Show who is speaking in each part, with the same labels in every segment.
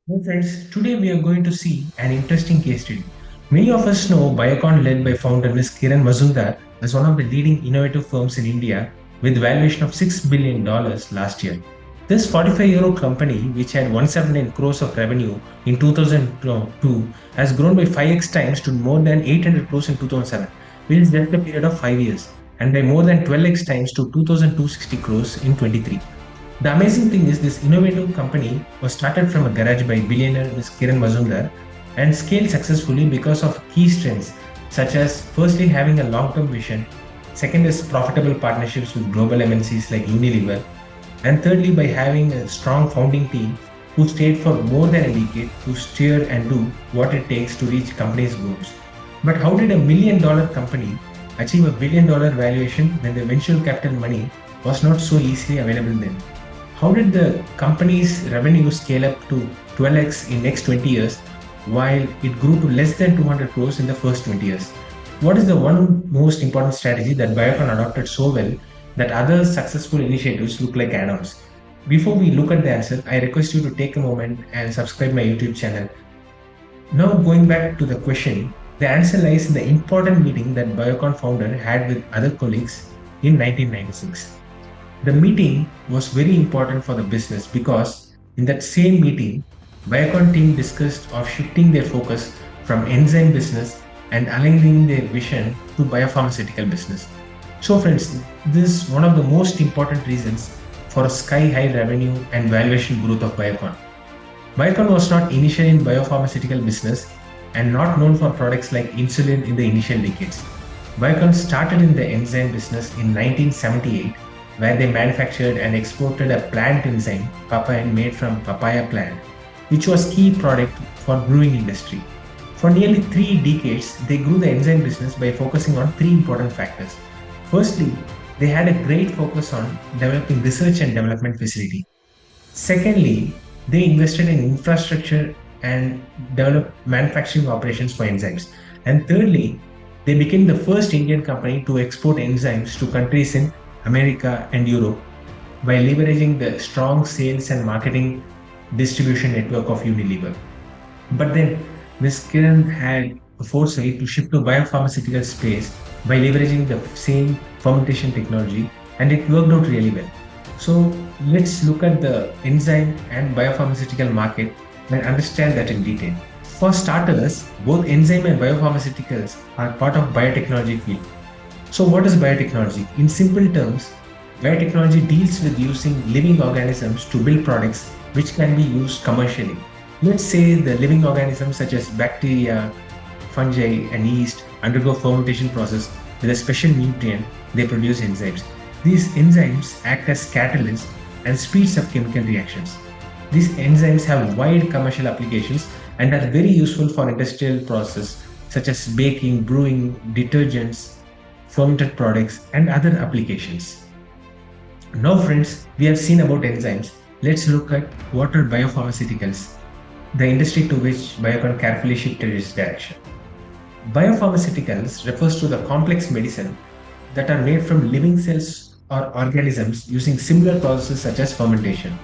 Speaker 1: Well, friends, today we are going to see an interesting case study. Many of us know Biocon, led by founder Ms. Kiran Mazumdar, as one of the leading innovative firms in India with valuation of $6 billion last year. This 45-year-old company, which had 179 crores of revenue in 2002, has grown by 5x times to more than 800 crores in 2007, within just a period of 5 years, and by more than 12x times to 2,260 crores in 23. The amazing thing is this innovative company was started from a garage by billionaire Ms. Kiran Mazumdar and scaled successfully because of key strengths such as firstly having a long-term vision, second is profitable partnerships with global MNCs like Unilever, and thirdly by having a strong founding team who stayed for more than a decade to steer and do what it takes to reach company's goals. But how did $1 million company achieve $1 billion valuation when the venture capital money was not so easily available then? How did the company's revenue scale up to 12x in next 20 years while it grew to less than 200 crores in the first 20 years? What is the one most important strategy that Biocon adopted so well that other successful initiatives look like add-ons? Before we look at the answer, I request you to take a moment and subscribe my YouTube channel. Now going back to the question, the answer lies in the important meeting that Biocon founder had with other colleagues in 1996. The meeting was very important for the business because in that same meeting, Biocon team discussed of shifting their focus from enzyme business and aligning their vision to biopharmaceutical business. So friends, this is one of the most important reasons for a sky-high revenue and valuation growth of Biocon. Biocon was not initially in biopharmaceutical business and not known for products like insulin in the initial decades. Biocon started in the enzyme business in 1978 where they manufactured and exported a plant enzyme, papain, made from papaya plant, which was key product for brewing industry. For nearly 3 decades, they grew the enzyme business by focusing on three important factors. Firstly, they had a great focus on developing research and development facility. Secondly, they invested in infrastructure and developed manufacturing operations for enzymes. And thirdly, they became the first Indian company to export enzymes to countries in America and Europe by leveraging the strong sales and marketing distribution network of Unilever. But then Ms. Kiran had the foresight to shift to biopharmaceutical space by leveraging the same fermentation technology, and it worked out really well. So let's look at the enzyme and biopharmaceutical market and understand that in detail. For starters, both enzyme and biopharmaceuticals are part of biotechnology field. So what is biotechnology? In simple terms, biotechnology deals with using living organisms to build products which can be used commercially. Let's say the living organisms such as bacteria, fungi and yeast undergo fermentation process with a special nutrient, they produce enzymes. These enzymes act as catalysts and speeds up chemical reactions. These enzymes have wide commercial applications and are very useful for industrial process such as baking, brewing, detergents, fermented products, and other applications. Now, friends, we have seen about enzymes. Let's look at what are biopharmaceuticals, the industry to which Biocon carefully shifted its direction. Biopharmaceuticals refers to the complex medicine that are made from living cells or organisms using similar processes such as fermentation.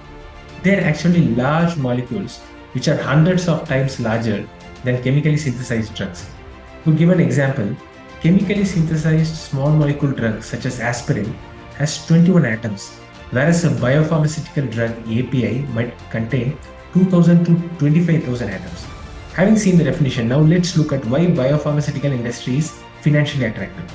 Speaker 1: They are actually large molecules which are hundreds of times larger than chemically synthesized drugs. To give an example, chemically synthesized small molecule drug such as aspirin has 21 atoms, whereas a biopharmaceutical drug API might contain 2000 to 25,000 atoms. Having seen the definition, now let's look at why biopharmaceutical industry is financially attractive.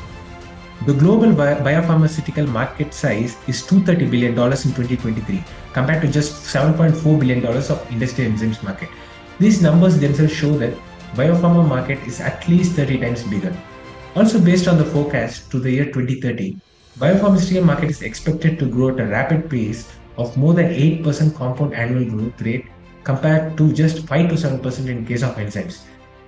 Speaker 1: The global biopharmaceutical market size is $230 billion in 2023 compared to just $7.4 billion of industrial enzymes market. These numbers themselves show that biopharma market is at least 30 times bigger. Also based on the forecast to the year 2030, biopharmaceutical market is expected to grow at a rapid pace of more than 8% compound annual growth rate compared to just 5 to 7% in case of enzymes.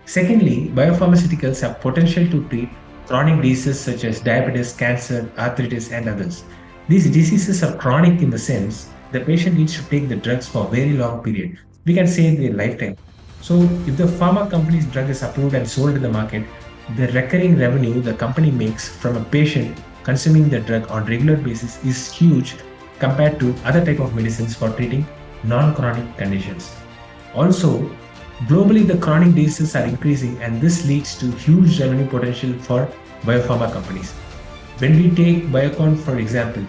Speaker 1: Secondly, biopharmaceuticals have potential to treat chronic diseases such as diabetes, cancer, arthritis, and others. These diseases are chronic in the sense the patient needs to take the drugs for a very long period. We can say their lifetime. So if the pharma company's drug is approved and sold in the market, the recurring revenue the company makes from a patient consuming the drug on regular basis is huge compared to other type of medicines for treating non-chronic conditions. Also, globally, the chronic diseases are increasing, and this leads to huge revenue potential for biopharma companies. When we take Biocon, for example,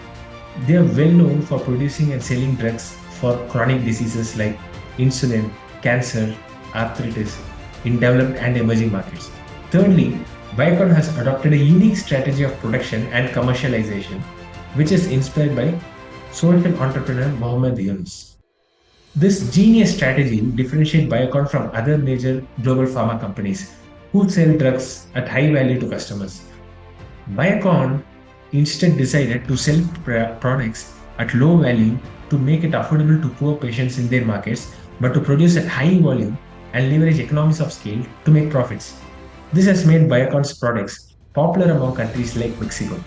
Speaker 1: they are well known for producing and selling drugs for chronic diseases like insulin, cancer, arthritis in developed and emerging markets. Thirdly, Biocon has adopted a unique strategy of production and commercialization, which is inspired by social entrepreneur Mohammed Yunus. This genius strategy differentiates Biocon from other major global pharma companies who sell drugs at high value to customers. Biocon instead decided to sell products at low value to make it affordable to poor patients in their markets, but to produce at high volume and leverage economies of scale to make profits. This has made Biocon's products popular among countries like Mexico.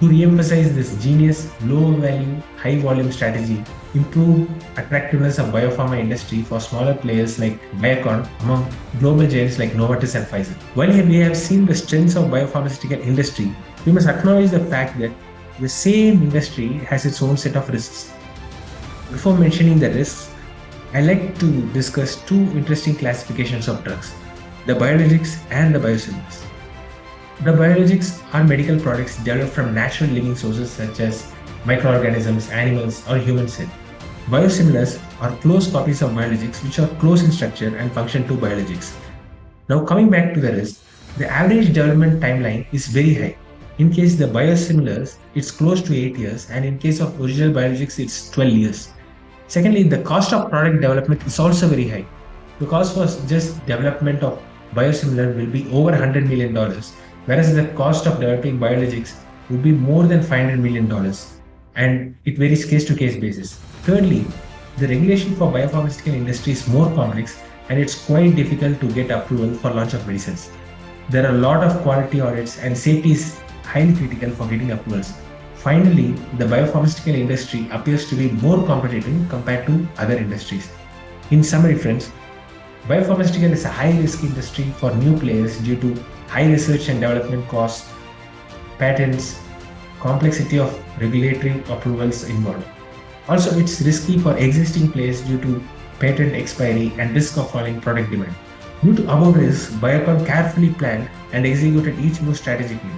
Speaker 1: To re-emphasize this genius, low-value, high-volume strategy, improve attractiveness of biopharma industry for smaller players like Biocon among global giants like Novartis and Pfizer. While we have seen the strengths of biopharmaceutical industry, we must acknowledge the fact that the same industry has its own set of risks. Before mentioning the risks, I like to discuss two interesting classifications of drugs: the biologics and the biosimilars. The biologics are medical products developed from natural living sources such as microorganisms, animals, or human cells. Biosimilars are close copies of biologics which are close in structure and function to biologics. Now coming back to the risk, the average development timeline is very high. In case the biosimilars, it's close to 8 years, and in case of original biologics, it's 12 years. Secondly, the cost of product development is also very high. The cost for just development of biosimilar will be over $100 million, whereas the cost of developing biologics would be more than $500 million, and it varies case to case basis. Thirdly, the regulation for biopharmaceutical industry is more complex, and it's quite difficult to get approval for launch of medicines. There are a lot of quality audits, and safety is highly critical for getting approvals. Finally, the biopharmaceutical industry appears to be more competitive compared to other industries. In summary, friends, biopharmaceutical is a high-risk industry for new players due to high research and development costs, patents, complexity of regulatory approvals involved. Also, it's risky for existing players due to patent expiry and risk of falling product demand. Due to above risks, Biocon carefully planned and executed each move strategically.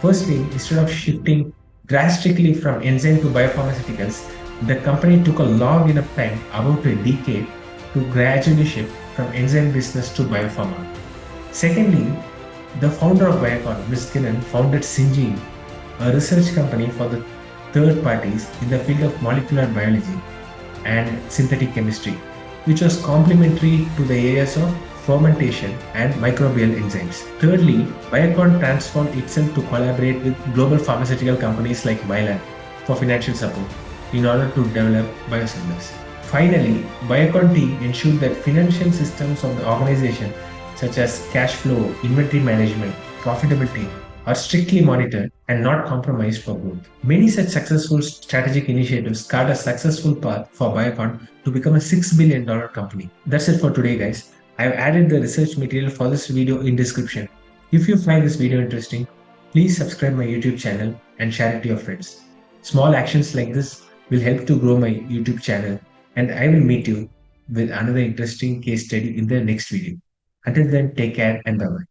Speaker 1: Firstly, instead of shifting drastically from enzyme to biopharmaceuticals, the company took a long enough time, about a decade, to gradually shift from enzyme business to biopharma. Secondly, the founder of Biocon, Ms. Kiran, founded Syngene, a research company for the third parties in the field of molecular biology and synthetic chemistry, which was complementary to the areas of fermentation and microbial enzymes. Thirdly, Biocon transformed itself to collaborate with global pharmaceutical companies like Mylan for financial support in order to develop biosimilars. Finally, Biocon team ensured that financial systems of the organization such as cash flow, inventory management, profitability are strictly monitored and not compromised for growth. Many such successful strategic initiatives carved a successful path for Biocon to become a $6 billion company. That's it for today, guys. I have added the research material for this video in description. If you find this video interesting, please subscribe my YouTube channel and share it to your friends. Small actions like this will help to grow my YouTube channel, and I will meet you with another interesting case study in the next video. Until then, take care and bye-bye.